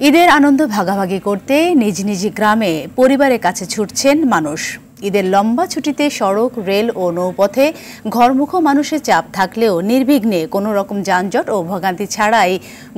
ঈদের আনন্দ ভাগাভাগি করতে নিজ নিজ গ্রামে পরিবারের কাছে ছুটছেন মানুষ। ঈদের লম্বা ছুটিতে সড়ক, রেল ও নৌপথে ঘরমুখ মানুষের চাপ থাকলেও নির্বিঘ্নে কোনো রকম যানজট ও ভোগান্তি ছাড়াই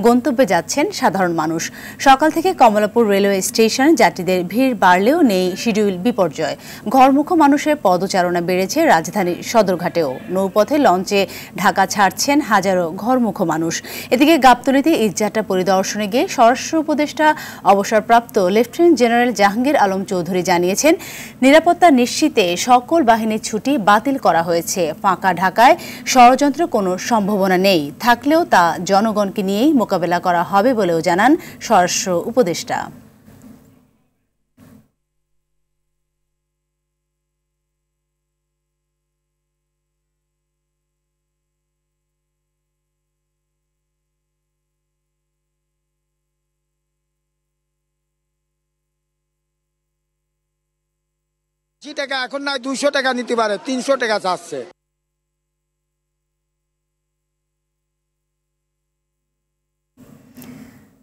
গন্তব্যে যাচ্ছেন সাধারণ মানুষ। সকাল থেকে কমলাপুর রেলওয়ে স্টেশনে যাত্রীদের ভিড় বাড়লেও নেই শিডিউল বিপর্যয়। ঘরমুখ মানুষের পদচারণা বেড়েছে রাজধানীর সদরঘাটেও। নৌপথে লঞ্চে ঢাকা ছাড়ছেন হাজারো ঘরমুখ মানুষ। এদিকে গাবতলীতে ঈদযাত্রা পরিদর্শনে গিয়ে স্বরাষ্ট্র উপদেষ্টা অবসরপ্রাপ্ত লেফটেন্যান্ট জেনারেল জাহাঙ্গীর আলম চৌধুরী জানিয়েছেন, নিরাপত্তা নিশ্চিতে সকল বাহিনীর ছুটি বাতিল করা হয়েছে। ফাঁকা ঢাকায় ষড়যন্ত্র কোনো সম্ভাবনা নেই, থাকলেও তা জনগণকে নিয়েই মোকাবেলা করা হবে বলেও জানান স্বরাষ্ট্র উপদেষ্টা। টাকা এখন না 200 টাকা নিতে পারে, 300 টাকা চাচ্ছে।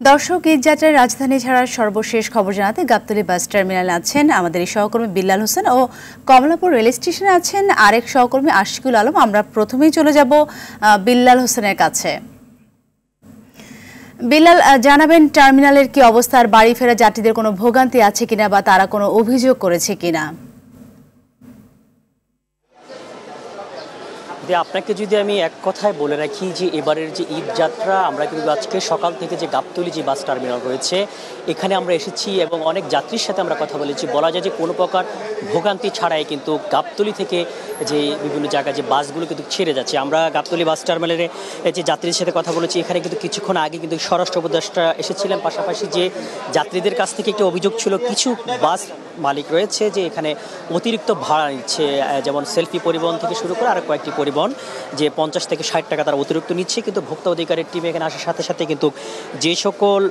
দর্শক, ঈদযাত্রায় রাজধানী ছাড়ার সর্বশেষ খবর জানাতে গাবতলী বাস টার্মিনালে আছেন আমাদের এই সহকর্মী বিল্লাল হোসেন ও কমলাপুর রেল স্টেশনে আছেন আরেক সহকর্মী আশিকুল আলম। আমরা প্রথমেই চলে যাব বিল্লাল হোসেনের কাছে। বিল্লাল, জানাবেন টার্মিনালের কি অবস্থা, আর বাড়ি ফেরা যাত্রীদের কোনো ভোগান্তি আছে কিনা বা তারা কোনো অভিযোগ করেছে কিনা? আপনাকে যদি আমি এক কথায় বলে রাখি যে এবারের যে ঈদ যাত্রা, আমরা কিন্তু আজকে সকাল থেকে যে গাবতলী যে বাস টার্মিনাল রয়েছে এখানে আমরা এসেছি এবং অনেক যাত্রীর সাথে আমরা কথা বলেছি। বলা যায় যে কোনো প্রকার ভোগান্তি ছাড়াই কিন্তু গাবতলী থেকে যে বিভিন্ন জায়গায় যে বাসগুলো কিন্তু ছেড়ে যাচ্ছে। আমরা গাবতলী বাস টার্মিনালে যে যাত্রীদের সাথে কথা বলেছি, এখানে কিন্তু কিছুক্ষণ আগে কিন্তু স্বরাষ্ট্র উপদেষ্টা এসেছিলেন। পাশাপাশি যে যাত্রীদের কাছ থেকে একটি অভিযোগ ছিল, কিছু বাস মালিক রয়েছে যে এখানে অতিরিক্ত ভাড়া নিচ্ছে, যেমন সেলফি পরিবহন থেকে শুরু করে আরও কয়েকটি পরিবহন, যে 50 থেকে 60 টাকা তারা অতিরিক্ত নিচ্ছে। কিন্তু ভোক্তা অধিকারের টিম এখানে আসার সাথে সাথে কিন্তু যে সকল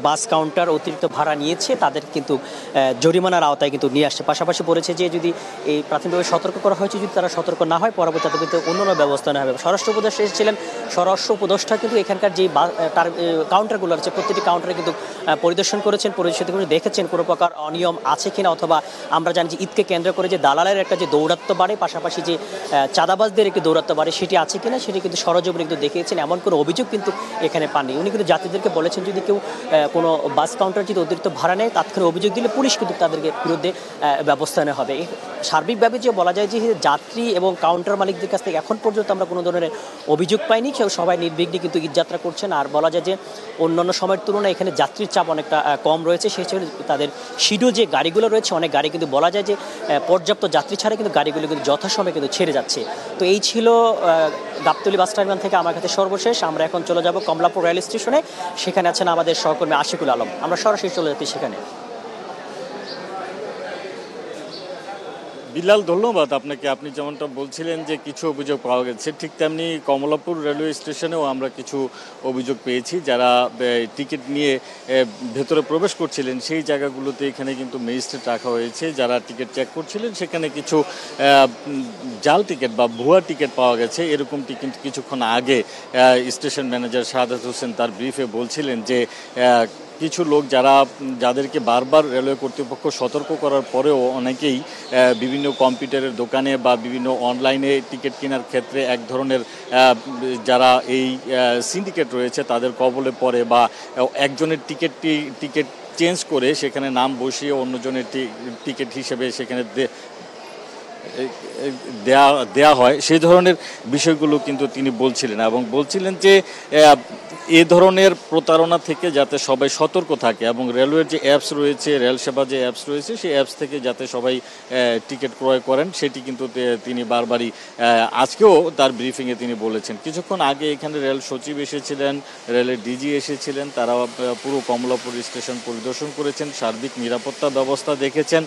বাস কাউন্টার অতিরিক্ত ভাড়া নিয়েছে তাদের কিন্তু জরিমানার আওতায় কিন্তু নিয়ে আসছে। পাশাপাশি বলেছে যে যদি এই প্রাথমিকভাবে সতর্ক করা হয়েছে, যদি তারা সতর্ক না হয় পরবর্তীতে কিন্তু অন্যান্য ব্যবস্থা নেওয়া হবে। স্বরাষ্ট্র উপদেষ্টা এসেছিলেন। স্বরাষ্ট্র উপদেষ্টা কিন্তু এখানকার যে কাউন্টারগুলো আছে প্রতিটি কাউন্টারে কিন্তু পরিদর্শন করেছেন, পরিদর্শন করে দেখেছেন কোনো প্রকার অনিয়ম আছে কিনা, অথবা আমরা জানি যে ঈদকে কেন্দ্র করে যে দালালের একটা যে দৌরাত্ম্য বাড়ে, পাশাপাশি যে চাঁদাবাজদের একটি দৌরাত্ম্য বাড়ে, সেটি আছে কিনা সেটি কিন্তু সরজমিনে কিন্তু দেখিয়েছেন। এমন কোনো অভিযোগ কিন্তু এখানে পাননি। উনি কিন্তু যাত্রীদেরকে বলেছেন যদি কেউ কোনো বাস কাউন্টার যদি অতিরিক্ত ভাড়া নেয় তাৎক্ষণিক অভিযোগ দিলে পুলিশ কিন্তু তাদেরকে বিরুদ্ধে ব্যবস্থা নেওয়া হবে। সার্বিকভাবে যে বলা যায় যে যাত্রী এবং কাউন্টার মালিকদের কাছ থেকে এখন পর্যন্ত আমরা কোনো ধরনের অভিযোগ পাইনি। কেউ সবাই নির্বিঘ্নে কিন্তু ঈদযাত্রা করছেন। আর বলা যায় যে অন্যান্য সময়ের তুলনায় এখানে যাত্রীর চাপ অনেকটা কম রয়েছে। সেই হিসেবে তাদের শিডিউল যে গাড়িগুলো রয়েছে, অনেক গাড়ি কিন্তু বলা যায় যে পর্যাপ্ত যাত্রী ছাড়া কিন্তু গাড়িগুলো কিন্তু যথাসময়ে কিন্তু ছেড়ে যাচ্ছে। তো এই ছিল গাবতলী বাস টার্মিনাল থেকে আমার কাছে সর্বশেষ। আমরা এখন চলে যাব কমলাপুর রেল স্টেশনে, সেখানে আছেন আমাদের সহকর্মী আশিকুল আলম। আমরা সরাসরি চলে যাচ্ছি সেখানে। বিল্লাল, ধন্যবাদ আপনাকে। আপনি যেমনটা বলছিলেন যে কিছু অভিযোগ পাওয়া গেছে, ঠিক তেমনি কমলাপুর রেলওয়ে স্টেশনেও আমরা কিছু অভিযোগ পেয়েছি। যারা টিকিট নিয়ে ভেতরে প্রবেশ করছিলেন সেই জায়গাগুলোতে এখানে কিন্তু ম্যাজিস্ট্রেট রাখা হয়েছে। যারা টিকিট চেক করছিলেন সেখানে কিছু জাল টিকিট বা ভুয়া টিকিট পাওয়া গেছে। এরকমটি কিন্তু কিছুক্ষণ আগে স্টেশন ম্যানেজার শাহাদাত হোসেন তার ব্রিফে বলছিলেন যে কিছু লোক যাদেরকে বারবার রেলওয়ে কর্তৃপক্ষ সতর্ক করার পরেও অনেকেই বিভিন্ন কম্পিউটারের দোকানে বা বিভিন্ন অনলাইনে টিকিট কেনার ক্ষেত্রে এক ধরনের যারা এই সিন্ডিকেট রয়েছে তাদের কবলে পড়ে, বা একজনের টিকিট চেঞ্জ করে সেখানে নাম বসিয়ে অন্যজনের টিকিট হিসেবে সেখানে দেয়া হয়, সেই ধরনের বিষয়গুলো কিন্তু তিনি বলছিলেন। এবং বলছিলেন যে এ ধরনের প্রতারণা থেকে যাতে সবাই সতর্ক থাকে এবং রেলওয়ের যে অ্যাপস রয়েছে, রেল সেবা যে অ্যাপস রয়েছে সেই অ্যাপস থেকে যাতে সবাই টিকিট ক্রয় করেন, সেটি কিন্তু তিনি বারবারই আজকেও তার ব্রিফিংয়ে তিনি বলেছেন। কিছুক্ষণ আগে এখানে রেল সচিব এসেছিলেন, রেলের ডিজি এসেছিলেন, তারা পুরো কমলাপুর স্টেশন পরিদর্শন করেছেন, সার্বিক নিরাপত্তা ব্যবস্থা দেখেছেন।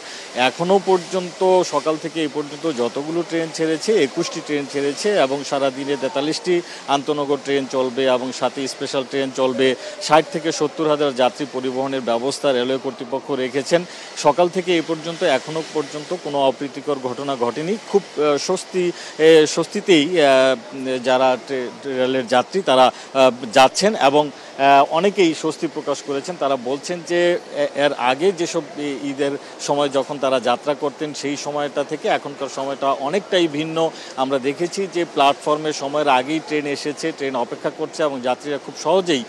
এখনও পর্যন্ত সকাল থেকে এই পর্যন্ত যতগুলো ট্রেন ছেড়েছে 21টি ট্রেন ছেড়েছে এবং সারাদিনে 43টি আন্তনগর ট্রেন চলবে এবং সাথে স্পেশাল ট্রেন চলবে। 60 থেকে 70 হাজার যাত্রী পরিবহনের ব্যবস্থা রেলওয়ে কর্তৃপক্ষ রেখেছেন। সকাল থেকে এই পর্যন্ত এখনও পর্যন্ত কোনো অপ্রীতিকর ঘটনা ঘটেনি। খুব স্বস্তিতেই যারা রেলের যাত্রী তারা যাচ্ছেন এবং অনেকেই স্বস্তি প্রকাশ করেছেন। তারা বলছেন যে এর আগে যেসব ঈদের সময় যখন তারা যাত্রা করতেন সেই সময়টা থেকে এখনকার সময়টা অনেকটাই ভিন্ন। আমরা দেখেছি যে প্ল্যাটফর্মের সময়ের আগেই ট্রেন এসেছে, ট্রেন অপেক্ষা করছে এবং যাত্রীরা খুব সহজেই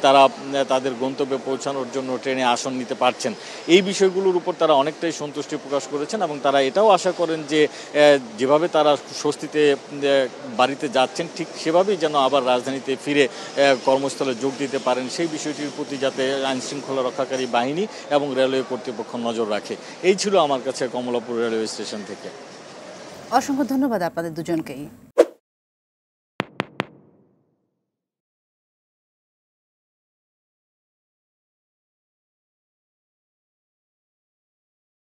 তারা তাদের গন্তব্যে পৌঁছানোর জন্য ট্রেনে আসন নিতে পারছেন। এই বিষয়গুলোর উপর তারা অনেকটাই সন্তুষ্টি প্রকাশ করেছেন এবং তারা এটাও আশা করেন যে যেভাবে তারা স্বস্তিতে বাড়িতে যাচ্ছেন ঠিক সেভাবেই যেন আবার রাজধানীতে ফিরে কর্মস্থলে যোগ দিতে পারেন, সেই বিষয়টির প্রতি যাতে আইনশৃঙ্খলা রক্ষাকারী বাহিনী এবং রেলওয়ে কর্তৃপক্ষ নজর রাখে। এই ছিল আমার কাছে কমলাপুর রেলওয়ে স্টেশন থেকে। অসংখ্য ধন্যবাদ আপনাদের দুজনকেই।